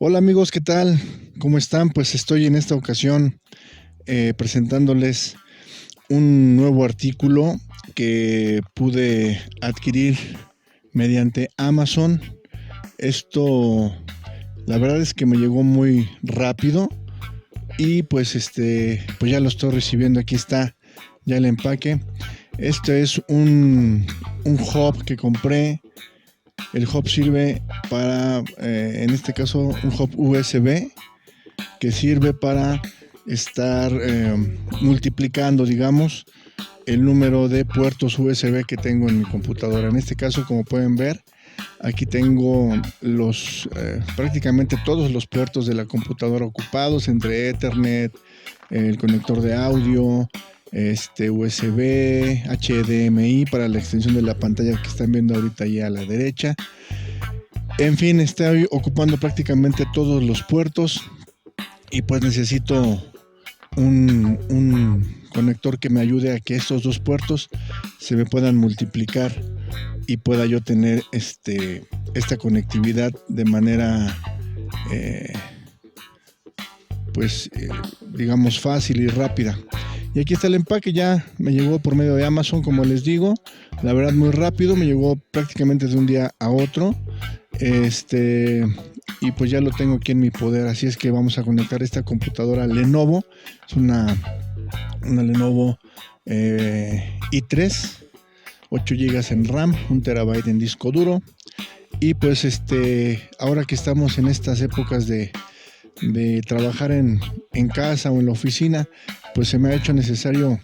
Hola amigos, ¿qué tal? ¿Cómo están? Pues estoy en esta ocasión presentándoles un nuevo artículo que pude adquirir mediante Amazon. Esto, la verdad es que me llegó muy rápido y pues ya lo estoy recibiendo. Aquí está ya el empaque. Este es un hub que compré. El hub sirve para, en este caso, un hub USB que sirve para estar multiplicando, digamos, el número de puertos USB que tengo en mi computadora. En este caso, como pueden ver, aquí tengo prácticamente todos los puertos de la computadora ocupados, entre Ethernet, el conector de audio, USB, HDMI para la extensión de la pantalla que están viendo ahorita ahí a la derecha. En fin, estoy ocupando prácticamente todos los puertos y pues necesito un conector que me ayude a que estos dos puertos se me puedan multiplicar y pueda yo tener esta conectividad de manera digamos fácil y rápida. Y aquí está el empaque, ya me llegó por medio de Amazon, como les digo, la verdad muy rápido, me llegó prácticamente de un día a otro. Y pues ya lo tengo aquí en mi poder, así es que vamos a conectar esta computadora Lenovo. Es una Lenovo i3, 8 GB en RAM, 1 TB en disco duro. Y pues ahora que estamos en estas épocas de trabajar en casa o en la oficina, pues se me ha hecho necesario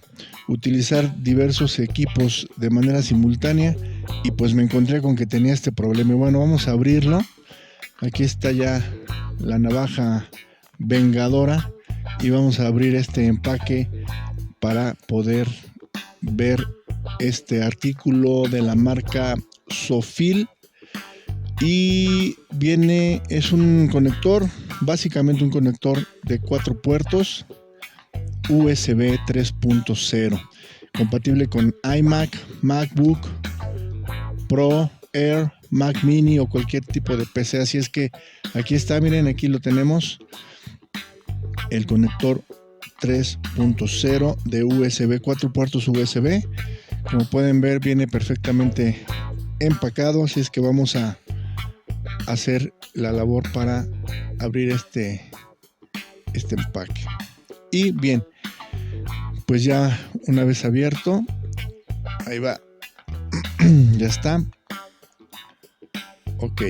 utilizar diversos equipos de manera simultánea y pues me encontré con que tenía este problema. Y bueno, vamos a abrirlo. Aquí está ya la navaja vengadora y vamos a abrir este empaque para poder ver este artículo de la marca Sofil. Y es un conector, básicamente un conector de 4 puertos USB 3.0, compatible con iMac, MacBook Pro, Air, Mac Mini o cualquier tipo de PC. Así es que aquí está, miren, aquí lo tenemos, el conector 3.0 de USB, 4 puertos USB. Como pueden ver, viene perfectamente empacado, así es que vamos a hacer la labor para abrir este empaque. Y bien, pues ya una vez abierto, ahí va, ya está. Ok,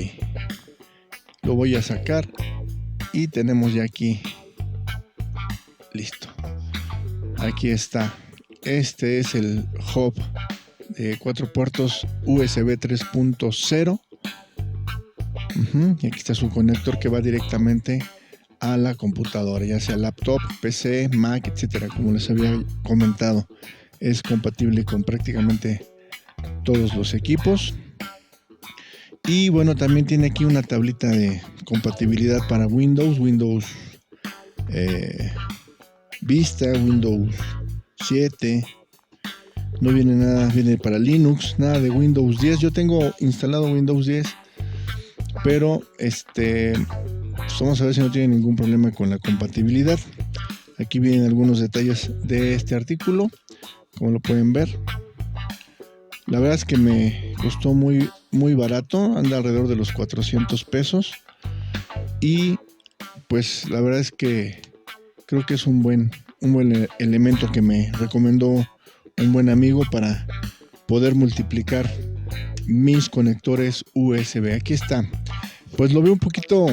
lo voy a sacar y tenemos ya aquí listo. Aquí está, este es el hub de 4 puertos USB 3.0. Y aquí está su conector que va directamente a la computadora, ya sea laptop, PC, Mac, etcétera. Como les había comentado, es compatible con prácticamente todos los equipos. Y bueno, también tiene aquí una tablita de compatibilidad para Windows Vista, Windows 7. No viene nada, viene para Linux, nada de Windows 10. Yo tengo instalado Windows 10, pero pues vamos a ver si no tiene ningún problema con la compatibilidad. Aquí vienen algunos detalles de este artículo, como lo pueden ver. La verdad es que me costó muy barato, anda alrededor de los 400 pesos. Y pues la verdad es que creo que es un buen elemento que me recomendó un buen amigo para poder multiplicar mis conectores USB. Aquí está. Pues lo veo un poquito,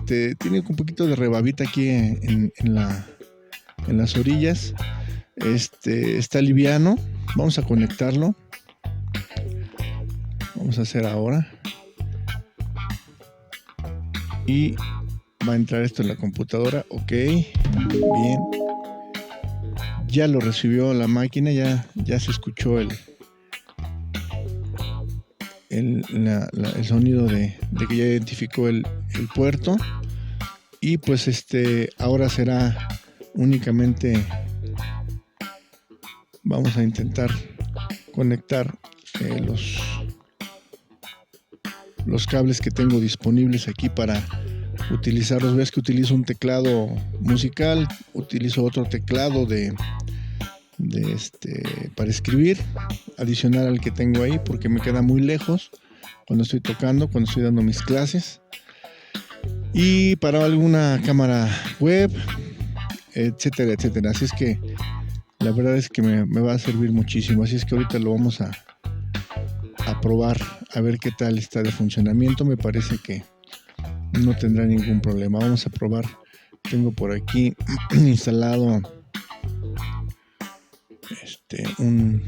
tiene un poquito de rebabita aquí en las orillas. Está liviano. Vamos a conectarlo. Vamos a hacer ahora. Y va a entrar esto en la computadora. Ok, bien. Ya lo recibió la máquina, ya se escuchó el sonido de que ya identificó el puerto. Y pues ahora será únicamente, vamos a intentar conectar los cables que tengo disponibles aquí para utilizarlos. Ves que utilizo un teclado musical, utilizo otro teclado para escribir, adicional al que tengo ahí, porque me queda muy lejos cuando estoy tocando, cuando estoy dando mis clases. Y para alguna cámara web, etcétera, etcétera. Así es que la verdad es que me va a servir muchísimo. Así es que ahorita lo vamos a probar, a ver qué tal está de funcionamiento. Me parece que no tendrá ningún problema. Vamos a probar. Tengo por aquí instalado un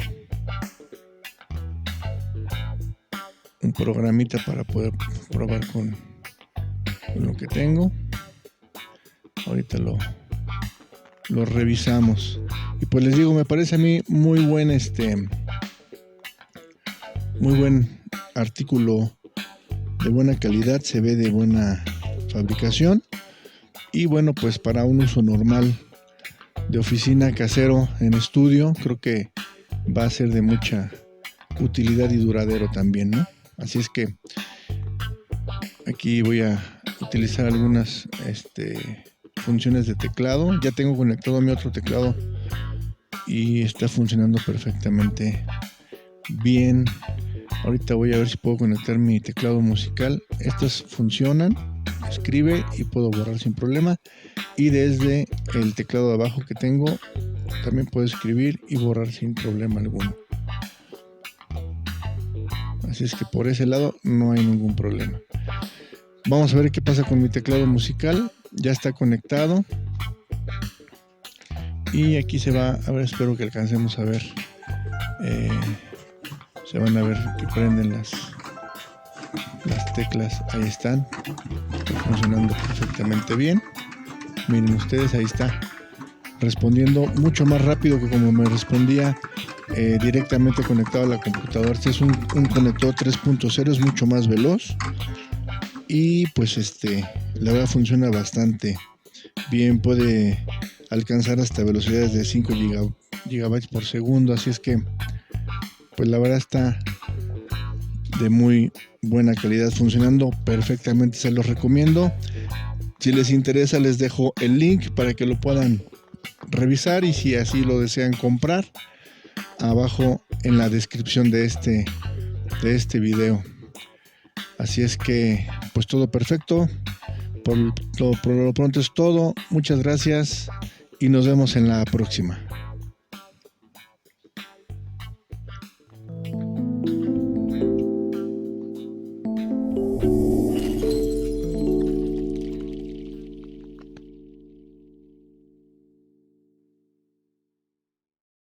programita para poder probar con lo que tengo. Ahorita lo revisamos. Y pues les digo, me parece a mí muy buen artículo, de buena calidad, se ve de buena fabricación. Y bueno, pues para un uso normal de oficina, casero, en estudio, creo que va a ser de mucha utilidad y duradero también, ¿no? Así es que aquí voy a utilizar algunas funciones de teclado. Ya tengo conectado mi otro teclado y está funcionando perfectamente bien. Ahorita voy a ver si puedo conectar mi teclado musical. Estos funcionan, escribe y puedo borrar sin problema. Y desde el teclado de abajo que tengo también puedo escribir y borrar sin problema alguno. Así es que por ese lado no hay ningún problema. Vamos a ver qué pasa con mi teclado musical. Ya está conectado. Y aquí se va a ver, espero que alcancemos a ver. Se van a ver que prenden las teclas. Ahí están. Está funcionando perfectamente bien. Miren ustedes, ahí está. Respondiendo mucho más rápido que como me respondía directamente conectado a la computadora. Este es un conector 3.0, es mucho más veloz. Y pues la verdad funciona bastante bien. Puede alcanzar hasta velocidades de 5 gigabytes por segundo. Así es que pues la verdad está de muy buena calidad, funcionando perfectamente. Se los recomiendo. Si les interesa, les dejo el link para que lo puedan revisar, y si así lo desean comprar, abajo en la descripción de este video. Así es que pues todo perfecto. Por lo pronto es todo. Muchas gracias y nos vemos en la próxima.